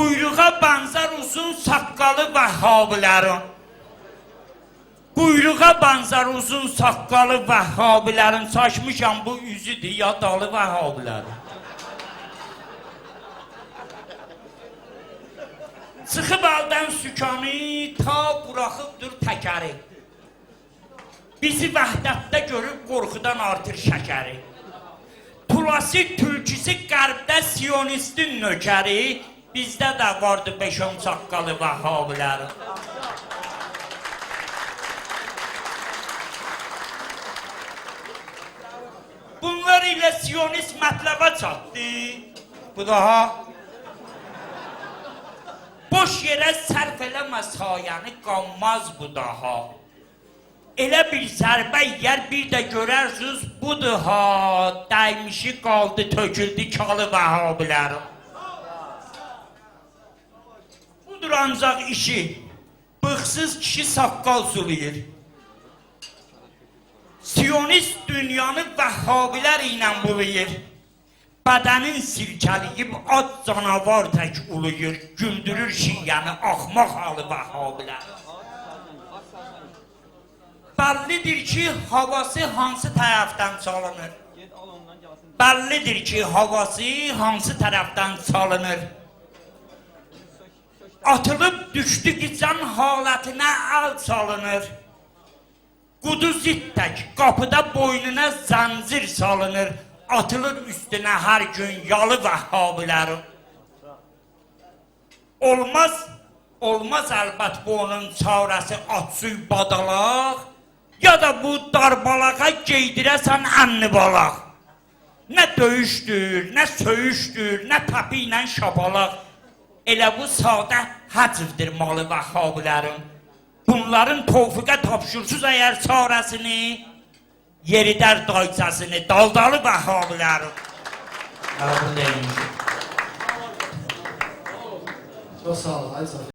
Quyruğa bənzər uzun saqqalı vəhhabilərin. Quyruğa bənzər uzun saqqalı vəhhabilərin. Saçmışam bu üzüdür yadalı vəhhabilərin. Çıxıb əldən sükanı, ta buraxıbdır təkəri. Bizi vəhdətdə görüb qorxudan artır şəkəri. Tulası tülküsü qərbdə siyonistin nökəri. Bizdə də vardı 5-10 saqqalı vəhhabilərin. Bunlar ilə siyonist mətləbə çatdı. Bu daha boş yerə sərf eləmə sayəni qanmaz bu daha. Elə bir zərbə yer bir də görərsiniz budur ha. Dəymişi qaldı töküldü kalı vəhhabilərin. Budur ancaq işi. Bıxsız kişi saqqal sulayır. Siyonist dünyanı vəhhabilər ilə bulayır. Bədənin silkəliyib ad canavar tək uluyur. Güldürür şiyyəni axmaq halı vəhhabilər. Bəllidir ki, havası hansı tərəfdən çalınır. Bəllidir ki, havası hansı tərəfdən çalınır. Atılıb düşdü gizən halətinə əl salınır. Qudu zit tək, qapıda boynuna zəncir salınır. Atılır üstünə hər gün yalı vəhhabilərin. Olmaz əlbət bu onun çarəsi atsuy badalaq. Ya da bu darbalağa geydirəsən ənni balaq. Nə döyüşdür, nə söyüşdür, nə təpi ilə şapalaq. Elə bu sadə həcvdir malı vəhhabilərin. Bunların tovfiqə tapşırsız əgər çarəsini, yeridər daycəsini, daldalı vəhhabilərin. Çok sağ olun.